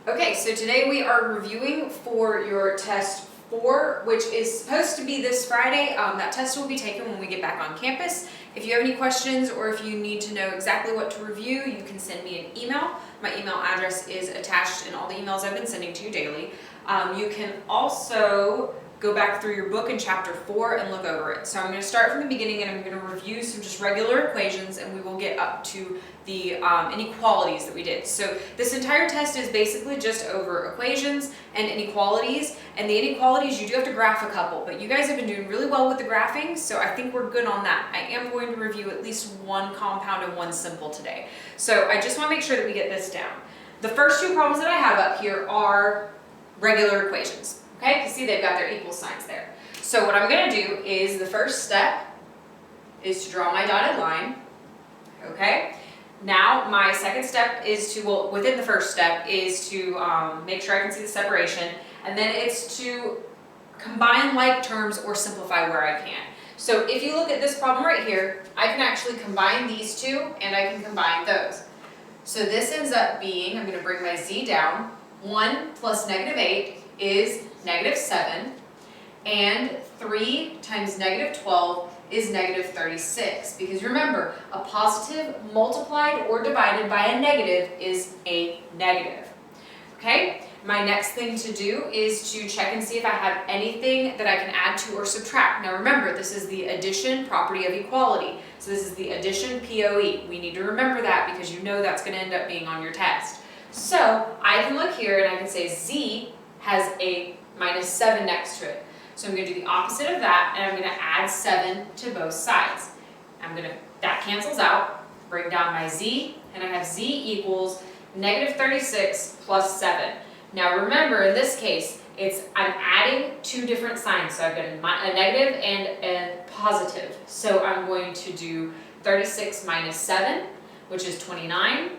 Okay, so today we are reviewing for your test 4, which is supposed to be this Friday. That test will be taken when we get back on campus. If you have any questions or if you need to know exactly what to review, you can send me an email. My email address is attached in all the emails I've been sending to you daily. You can also go back through your book in chapter 4 and look over it. So I'm going to start from the beginning and I'm going to review some just regular equations, and we will get up to the inequalities that we did. So this entire test is basically just over equations and inequalities, and the inequalities you do have to graph a couple, but you guys have been doing really well with the graphing, so I think we're good on that. I am going to review at least one compound and one simple today. So I just want to make sure that we get this down. The first two problems that I have up here are regular equations. Okay, you see they've got their equal signs there. So what I'm going to do is the first step is to draw my dotted line. Okay, now my second step is to, well, within the first step is to make sure I can see the separation, and then it's to combine like terms or simplify where I can. So if you look at this problem right here, I can actually combine these two and I can combine those. So this ends up being, I'm going to bring my z down, 1 plus -8 is -7, and 3 times -12 is -36, because remember, a positive multiplied or divided by a negative is a negative. Okay, my next thing to do is to check and see if I have anything that I can add to or subtract. Now remember, this is the addition property of equality, so this is the addition POE. We need to remember that because you know that's going to end up being on your test. So I can look here and I can say z has a -7 next to it. So I'm going to do the opposite of that, and I'm going to add 7 to both sides. That cancels out, bring down my z, and I have z equals -36 plus 7. Now remember, in this case, I'm adding two different signs. So I've got a negative and a positive. So I'm going to do 36 minus 7, which is 29,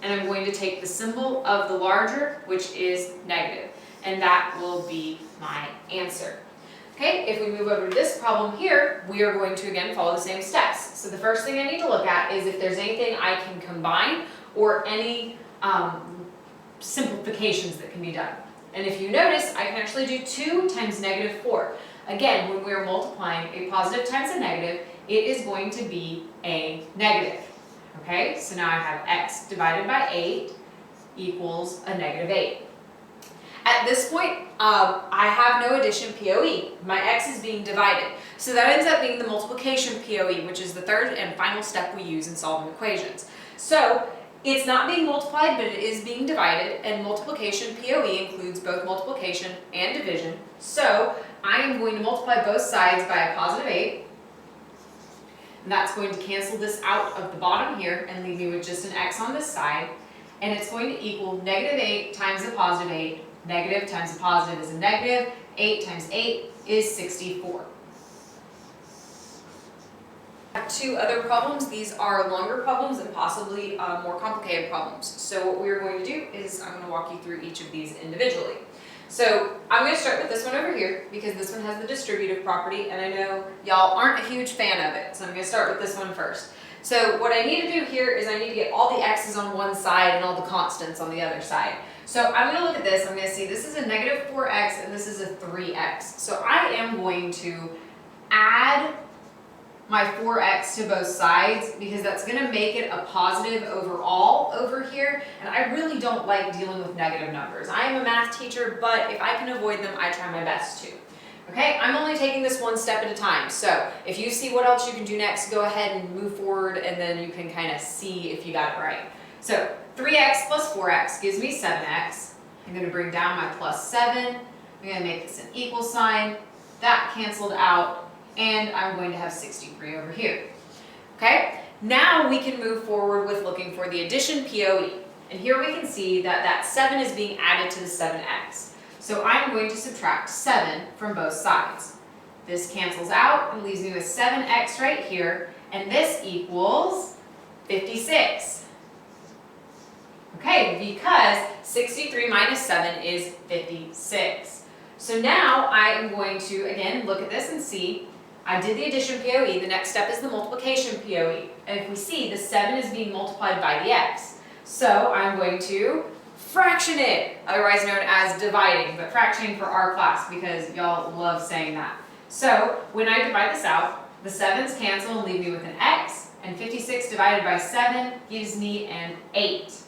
and I'm going to take the symbol of the larger, which is negative. And that will be my answer. Okay, if we move over to this problem here, we are going to again follow the same steps. So the first thing I need to look at is if there's anything I can combine or any simplifications that can be done. And if you notice, I can actually do 2 times -4. Again, when we're multiplying a positive times a negative, it is going to be a negative. Okay, so now I have x divided by 8 equals a -8. At this point, I have no addition POE. My x is being divided. So that ends up being the multiplication POE, which is the third and final step we use in solving equations. So it's not being multiplied, but it is being divided, and multiplication POE includes both multiplication and division. So I am going to multiply both sides by a +8, and that's going to cancel this out of the bottom here and leave me with just an x on this side, and it's going to equal -8 times a +8. Negative times a positive is a negative. 8 times 8 is 64. I have two other problems. These are longer problems and possibly more complicated problems. So what we're going to do is I'm going to walk you through each of these individually. So I'm going to start with this one over here because this one has the distributive property, and I know y'all aren't a huge fan of it. So I'm going to start with this one first. So what I need to do here is I need to get all the x's on one side and all the constants on the other side. So I'm going to look at this, I'm going to see this is a -4x and this is a 3x. So I am going to add my 4x to both sides because that's going to make it a positive overall over here, and I really don't like dealing with negative numbers. I am a math teacher, but if I can avoid them, I try my best to. Okay, I'm only taking this one step at a time, so if you see what else you can do next, go ahead and move forward, and then you can kind of see if you got it right. So 3x plus 4x gives me 7x. I'm going to bring down my +7. I'm going to make this an equal sign. That canceled out, and I'm going to have 63 over here. Okay, now we can move forward with looking for the addition POE. And here we can see that that 7 is being added to the 7x. So I'm going to subtract 7 from both sides. This cancels out and leaves me with 7x right here, and this equals 56. Okay, because 63 minus 7 is 56. So now I am going to, again, look at this and see, I did the addition POE, the next step is the multiplication POE. And if we see, the 7 is being multiplied by the x. So I'm going to fraction it, otherwise known as dividing, but fractioning for our class because y'all love saying that. So when I divide this out, the 7's cancel and leave me with an x, and 56 divided by 7 gives me an 8.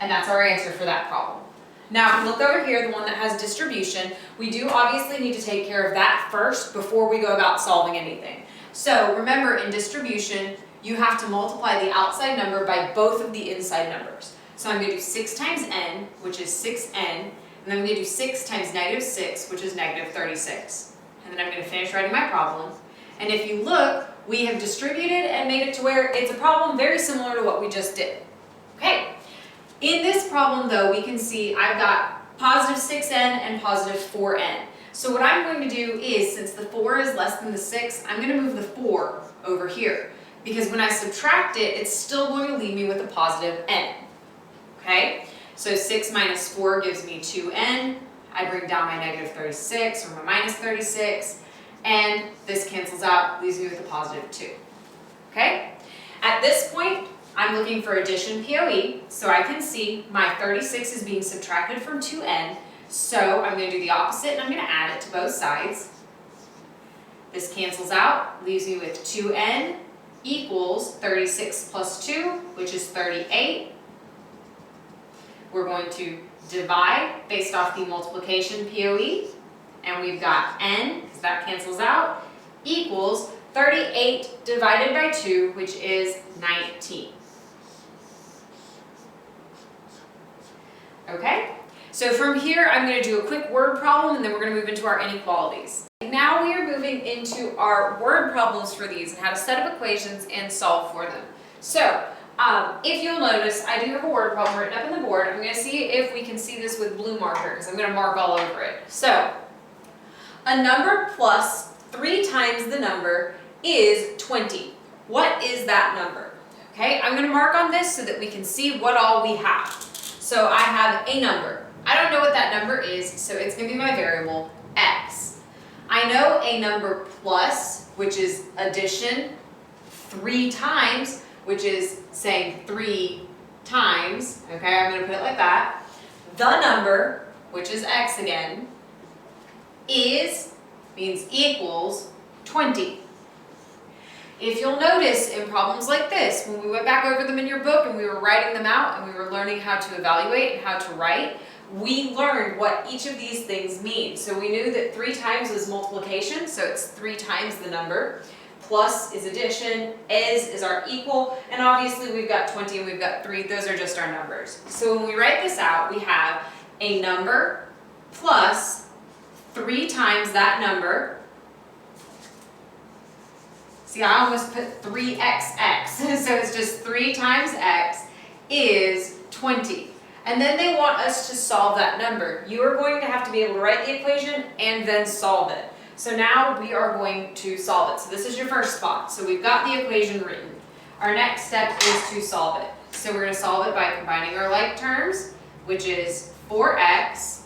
And that's our answer for that problem. Now, if we look over here, the one that has distribution, we do obviously need to take care of that first before we go about solving anything. So remember, in distribution, you have to multiply the outside number by both of the inside numbers. So I'm going to do 6 times n, which is 6n, and then I'm going to do 6 times negative 6, which is negative 36. And then I'm going to finish writing my problem. And if you look, we have distributed and made it to where it's a problem very similar to what we just did. Okay. In this problem, though, we can see I've got positive 6n and positive 4n. So what I'm going to do is, since the 4 is less than the 6, I'm going to move the 4 over here. Because when I subtract it, it's still going to leave me with a positive n. Okay? So 6 minus 4 gives me 2n. I bring down my negative 36 or my minus 36. And this cancels out, leaves me with a positive 2. Okay? At this point, I'm looking for addition POE, so I can see my 36 is being subtracted from 2n, so I'm going to do the opposite and I'm going to add it to both sides. This cancels out, leaves me with 2n equals 36 plus 2, which is 38. We're going to divide based off the multiplication POE, and we've got n, because that cancels out, equals 38 divided by 2, which is 19. Okay, so from here I'm going to do a quick word problem and then we're going to move into our inequalities. Now we are moving into our word problems for these and how to set up equations and solve for them. So if you'll notice, I do have a word problem written up on the board. I'm going to see if we can see this with blue marker because I'm going to mark all over it. So a number plus 3 times the number is 20. What is that number? Okay, I'm going to mark on this so that we can see what all we have. So I have a number. I don't know what that number is, so it's going to be my variable x. I know a number plus, which is addition, 3 times, which is saying 3 times. Okay, I'm going to put it like that. The number, which is x again, means equals 20. If you'll notice in problems like this, when we went back over them in your book and we were writing them out and we were learning how to evaluate and how to write, we learned what each of these things mean. So we knew that 3 times is multiplication, so it's 3 times the number. Plus is addition, is our equal, and obviously we've got 20 and we've got 3, those are just our numbers. So when we write this out, we have a number plus 3 times that number. See, I almost put 3xx, so it's just 3 times x is 20. And then they want us to solve that number. You are going to have to be able to write the equation and then solve it. So now we are going to solve it. So this is your first spot. So we've got the equation written. Our next step is to solve it. So we're going to solve it by combining our like terms, which is 4x.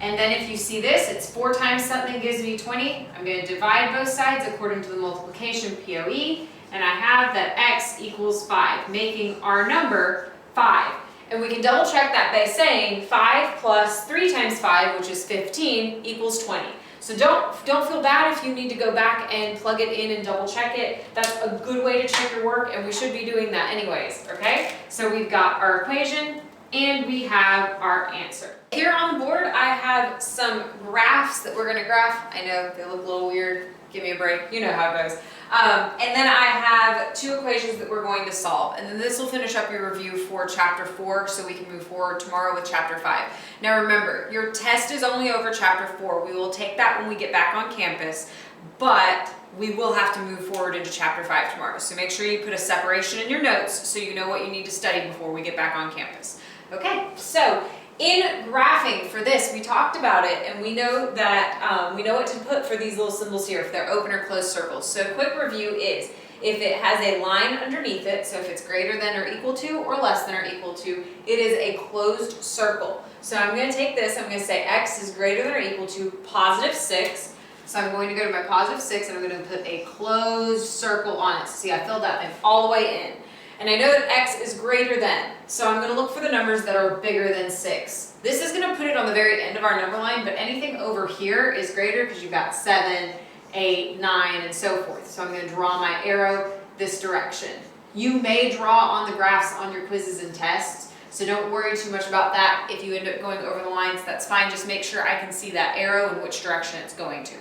And then if you see this, it's 4 times something gives me 20. I'm going to divide both sides according to the multiplication POE, and I have that x equals 5, making our number 5. And we can double check that by saying 5 plus 3 times 5, which is 15, equals 20. So don't feel bad if you need to go back and plug it in and double check it. That's a good way to check your work, and we should be doing that anyways, okay? So we've got our equation, and we have our answer. Here on the board, I have some graphs that we're going to graph. I know they look a little weird. Give me a break. You know how it goes. And then I have 2 equations that we're going to solve. And then this will finish up your review for Chapter 4 so we can move forward tomorrow with Chapter 5. Now remember, your test is only over Chapter 4. We will take that when we get back on campus, but we will have to move forward into Chapter 5 tomorrow. So make sure you put a separation in your notes so you know what you need to study before we get back on campus. Okay, so in graphing for this, we talked about it, and we know that we know what to put for these little symbols here, if they're open or closed circles. So a quick review is, if it has a line underneath it, so if it's greater than or equal to or less than or equal to, it is a closed circle. So I'm going to take this, I'm going to say x is greater than or equal to positive 6. So I'm going to go to my positive 6 and I'm going to put a closed circle on it. So see, I filled that thing all the way in. And I know that x is greater than, so I'm going to look for the numbers that are bigger than 6. This is going to put it on the very end of our number line, but anything over here is greater because you've got 7, 8, 9, and so forth. So I'm going to draw my arrow this direction. You may draw on the graphs on your quizzes and tests, so don't worry too much about that. If you end up going over the lines, that's fine. Just make sure I can see that arrow and which direction it's going to.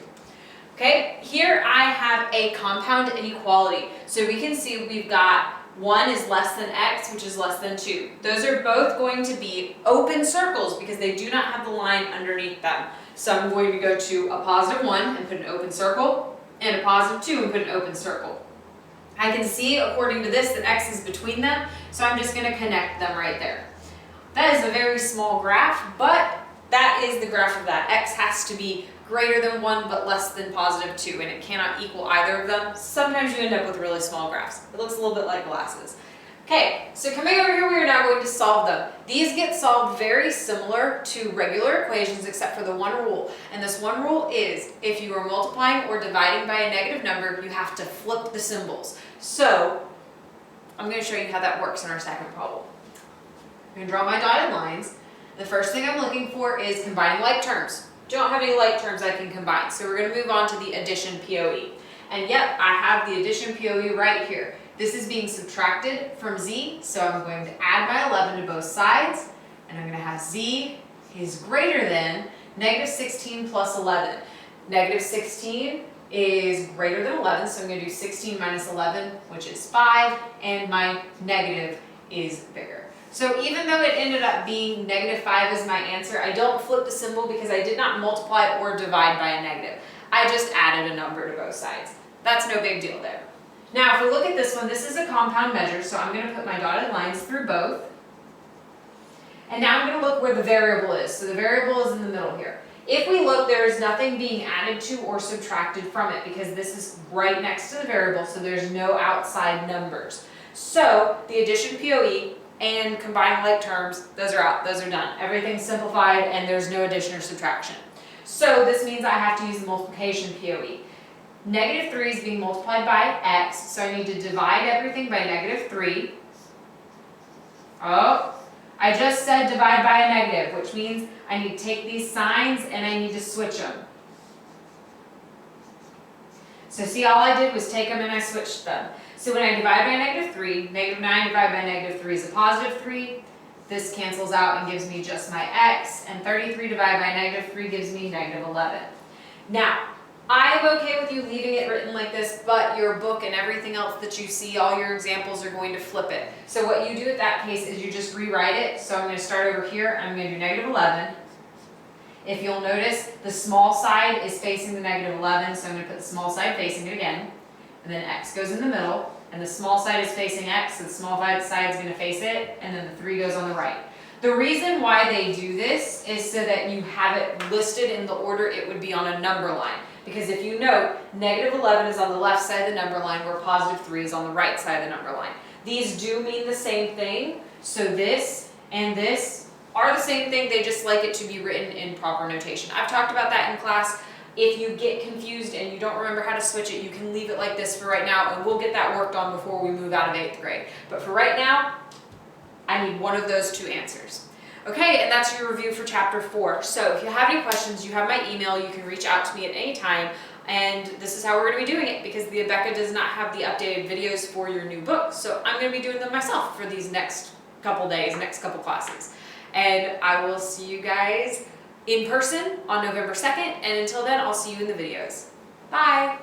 Okay, here I have a compound inequality. So we can see we've got 1 is less than x, which is less than 2. Those are both going to be open circles because they do not have the line underneath them. So I'm going to go to a positive 1 and put an open circle, and a positive 2 and put an open circle. I can see, according to this, that x is between them, so I'm just going to connect them right there. That is a very small graph, but that is the graph of that. X has to be greater than 1 but less than positive 2, and it cannot equal either of them. Sometimes you end up with really small graphs. It looks a little bit like glasses. Okay, so coming over here, we are now going to solve them. These get solved very similar to regular equations except for the one rule. And this one rule is if you are multiplying or dividing by a negative number, you have to flip the symbols. So I'm going to show you how that works in our second problem. I'm going to draw my dotted lines. The first thing I'm looking for is combining like terms. Don't have any like terms I can combine, so we're going to move on to the addition POE. And yep, I have the addition POE right here. This is being subtracted from z, so I'm going to add my 11 to both sides, and I'm going to have z is greater than negative 16 plus 11. Negative 16 is greater than 11, so I'm going to do 16 minus 11, which is 5, and my negative is bigger. So even though it ended up being negative 5 as my answer, I don't flip the symbol because I did not multiply or divide by a negative. I just added a number to both sides. That's no big deal there. Now if we look at this one, this is a compound measure, so I'm going to put my dotted lines through both. And now I'm going to look where the variable is. So the variable is in the middle here. If we look, there is nothing being added to or subtracted from it because this is right next to the variable, so there's no outside numbers. So the addition POE and combining like terms, those are out, those are done. Everything's simplified and there's no addition or subtraction. So this means I have to use the multiplication POE. Negative 3 is being multiplied by x, so I need to divide everything by negative 3. Oh, I just said divide by a negative, which means I need to take these signs and I need to switch them. So see, all I did was take them and I switched them. So when I divide by negative 3, negative 9 divided by negative 3 is a positive 3. This cancels out and gives me just my x, and 33 divided by negative 3 gives me negative 11. Now, I am okay with you leaving it written like this, but your book and everything else that you see, all your examples are going to flip it. So what you do in that case is you just rewrite it. So I'm going to start over here. I'm going to do negative 11. If you'll notice, the small side is facing the negative 11, so I'm going to put the small side facing it again. And then x goes in the middle, and the small side is facing x, so the small side is going to face it, and then the 3 goes on the right. The reason why they do this is so that you have it listed in the order it would be on a number line. Because if you note, negative 11 is on the left side of the number line, where positive 3 is on the right side of the number line. These do mean the same thing, so this and this are the same thing, they just like it to be written in proper notation. I've talked about that in class. If you get confused and you don't remember how to switch it, you can leave it like this for right now, and we'll get that worked on before we move out of 8th grade. But for right now, I need one of those two answers. Okay, and that's your review for chapter 4. So if you have any questions, you have my email, you can reach out to me at any time, and this is how we're going to be doing it because the Becca does not have the updated videos for your new book, so I'm going to be doing them myself for these next couple days, next couple classes. And I will see you guys in person on November 2nd, and until then, I'll see you in the videos. Bye!